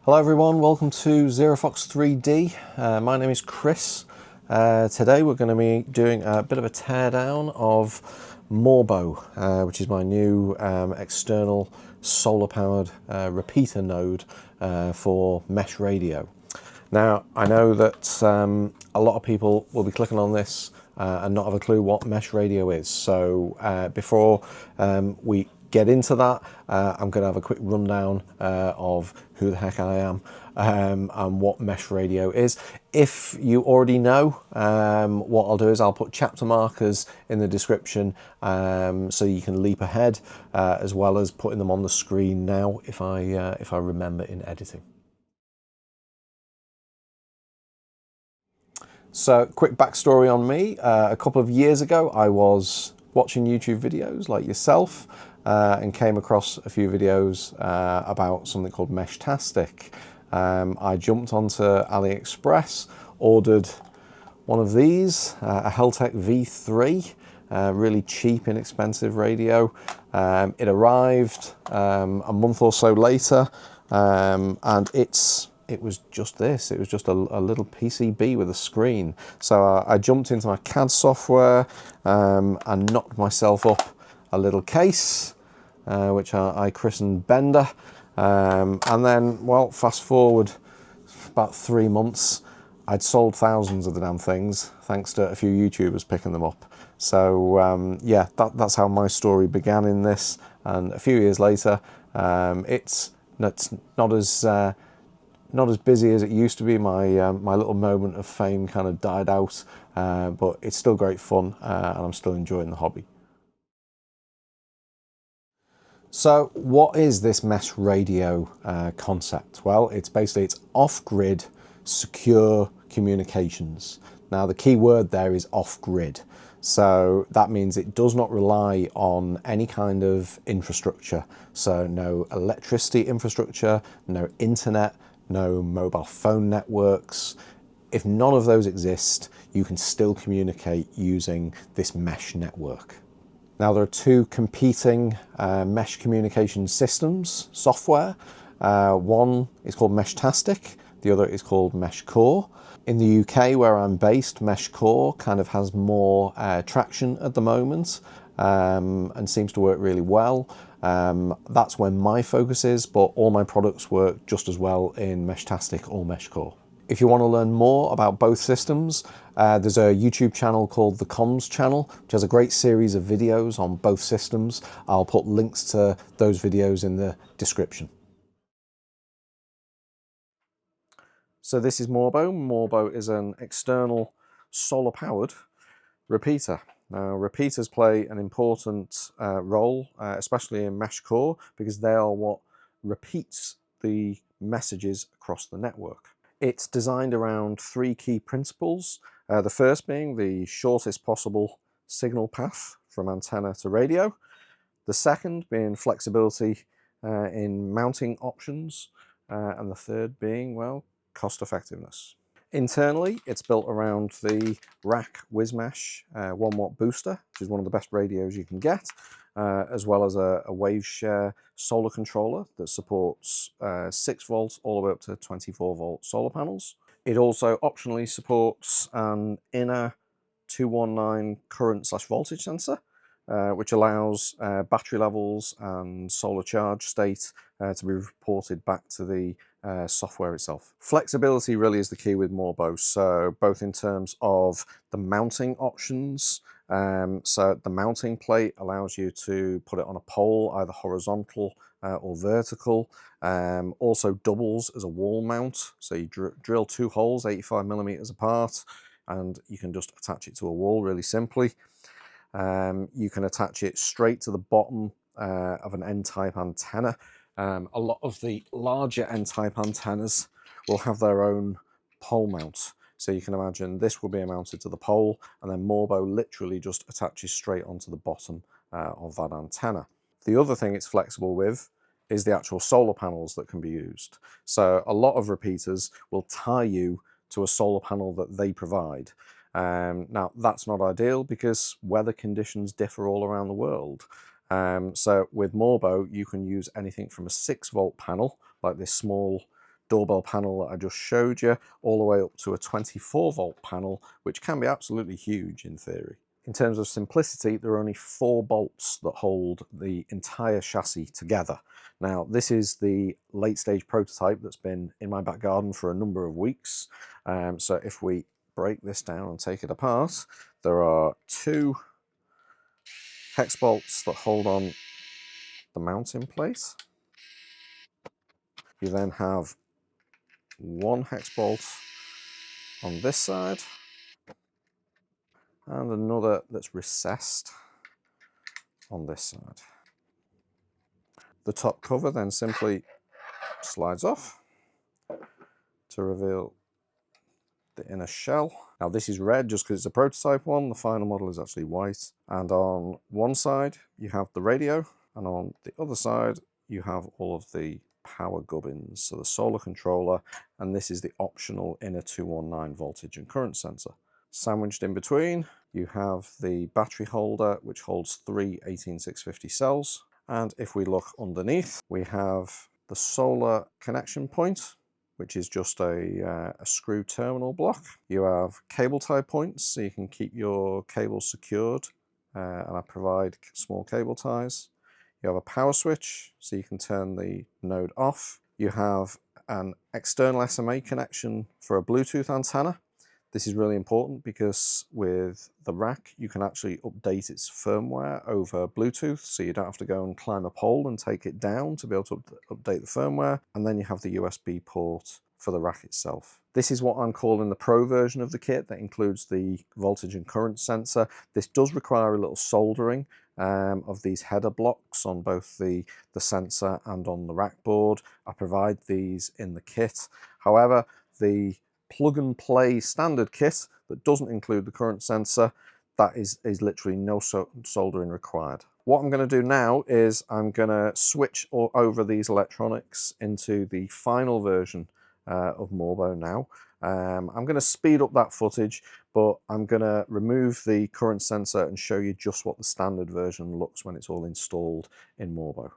Hello everyone, welcome to ZeroFox 3D. My name is Chris. Today we're going to be doing a bit of a teardown of Morbo, which is my new external solar powered repeater node for mesh radio. Now I know that a lot of people will be clicking on this and not have a clue what mesh radio is. So before we get into that, I'm going to have a quick rundown of who the heck I am and what mesh radio is. If you already know, what I'll do is I'll put chapter markers in the description so you can leap ahead, as well as putting them on the screen now if I remember in editing. So, quick backstory on me. A couple of years ago, I was watching YouTube videos like yourself and came across a few videos about something called Meshtastic. I jumped onto AliExpress, ordered one of these, a Heltec V3, really cheap, inexpensive radio. It arrived a month or so later, and it was just this. It was just a little PCB with a screen. So I jumped into my CAD software and knocked myself up a little case, which I christened Bender. And then, well, fast forward about 3 months, I'd sold thousands of the damn things, thanks to a few YouTubers picking them up. So yeah, that's how my story began in this. And a few years later, it's not as busy as it used to be. My little moment of fame kind of died out, but it's still great fun and I'm still enjoying the hobby. So what is this mesh radio concept? Well, it's off-grid secure communications. Now the key word there is off-grid. So that means it does not rely on any kind of infrastructure. So no electricity infrastructure, no internet, no mobile phone networks. If none of those exist, you can still communicate using this mesh network. Now there are two competing mesh communication systems, software. One is called Meshtastic, the other is called MeshCore. In the UK, where I'm based, MeshCore kind of has more traction at the moment and seems to work really well. That's where my focus is, but all my products work just as well in Meshtastic or MeshCore. If you want to learn more about both systems, there's a YouTube channel called the Comms channel, which has a great series of videos on both systems. I'll put links to those videos in the description. So this is Morbo. Morbo is an external solar-powered repeater. Now, repeaters play an important role, especially in MeshCore, because they are what repeats the messages across the network. It's designed around three key principles. The first being the shortest possible signal path from antenna to radio. The second being flexibility in mounting options. And the third being, well, cost effectiveness. Internally, it's built around the RAK WisMesh 1 watt booster, which is one of the best radios you can get, as well as a WaveShare solar controller that supports 6 volts all the way up to 24 volt solar panels. It also optionally supports an inner 219 current/voltage sensor, which allows battery levels and solar charge state to be reported back to the software itself. Flexibility really is the key with Morbo, so both in terms of the mounting options. So the mounting plate allows you to put it on a pole, either horizontal or vertical. Also doubles as a wall mount, so you drill 2 holes 85mm apart and you can just attach it to a wall really simply. You can attach it straight to the bottom of an N-type antenna. A lot of the larger N-type antennas will have their own pole mount. So you can imagine this will be mounted to the pole, and then Morbo literally just attaches straight onto the bottom of that antenna. The other thing it's flexible with is the actual solar panels that can be used. So a lot of repeaters will tie you to a solar panel that they provide. Now that's not ideal because weather conditions differ all around the world. So with Morbo, you can use anything from a 6 volt panel, like this small doorbell panel that I just showed you, all the way up to a 24-volt panel, which can be absolutely huge in theory. In terms of simplicity, there are only 4 bolts that hold the entire chassis together. Now, this is the late stage prototype that's been in my back garden for a number of weeks. So if we break this down and take it apart, there are 2 hex bolts that hold on the mounting plate. You then have 1 hex bolt on this side and another that's recessed on this side. The top cover then simply slides off to reveal the inner shell. Now this is red just because it's a prototype one, the final model is actually white. And on one side you have the radio, and on the other side you have all of the power gubbins, so the solar controller, and this is the optional inner 219 voltage and current sensor. Sandwiched in between you have the battery holder, which holds 3 18650 cells, and if we look underneath we have the solar connection point, which is just a screw terminal block. You have cable tie points, so you can keep your cables secured, and I provide small cable ties. You have a power switch, so you can turn the node off. You have an external SMA connection for a Bluetooth antenna. This is really important because with the RAK, you can actually update its firmware over Bluetooth, so you don't have to go and climb a pole and take it down to be able to update the firmware. And then you have the USB port for the RAK itself. This is what I'm calling the Pro version of the kit that includes the voltage and current sensor. This does require a little soldering of these header blocks on both the sensor and on the RAK board. I provide these in the kit. However, the plug and play standard kit that doesn't include the current sensor, that is literally no soldering required. What I'm going to do now is I'm going to switch over these electronics into the final version of Morbo now. I'm going to speed up that footage, but I'm going to remove the current sensor and show you just what the standard version looks when it's all installed in Morbo.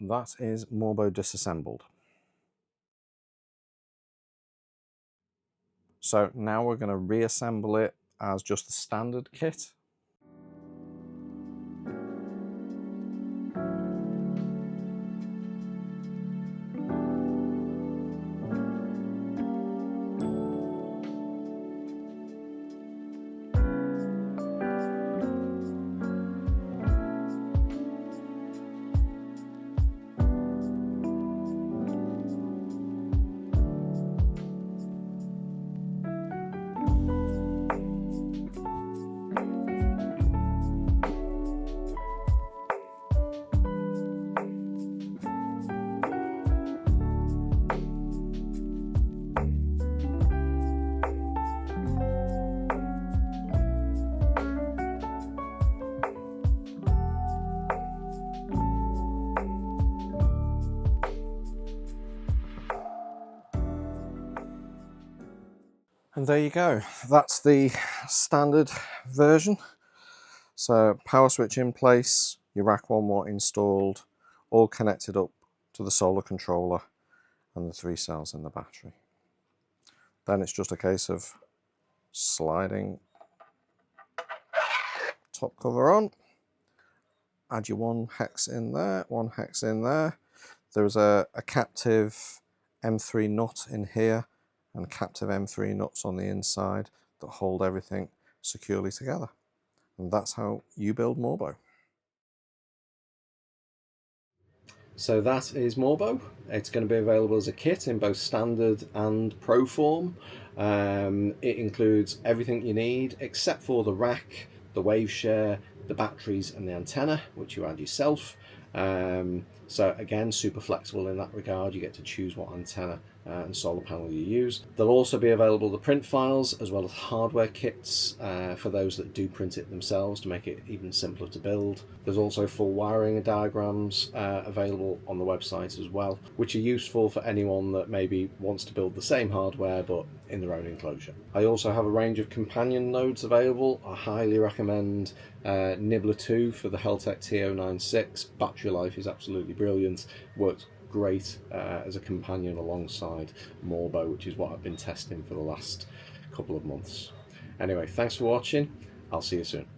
That is Morbo disassembled. So now we're going to reassemble it as just the standard kit. And there you go, that's the standard version. So power switch in place, your RAK 1 watt installed, all connected up to the solar controller and the 3 cells in the battery. Then it's just a case of sliding top cover on, add your 1 hex in there, 1 hex in there. There's a captive M3 nut in here and captive M3 nuts on the inside that hold everything securely together. And that's how you build Morbo. So that is Morbo. It's going to be available as a kit in both standard and pro form. It includes everything you need except for the rack, the WaveShare, the batteries and the antenna, which you add yourself. So again, super flexible in that regard. You get to choose what antenna and solar panel you use. There'll also be available the print files as well as hardware kits for those that do print it themselves to make it even simpler to build. There's also full wiring diagrams available on the website as well, which are useful for anyone that maybe wants to build the same hardware but in their own enclosure. I also have a range of companion nodes available. I highly recommend Nibbler 2 for the Heltec T096. Battery life is absolutely brilliant, works great as a companion alongside Morbo, which is what I've been testing for the last couple of months. Anyway, thanks for watching. I'll see you soon.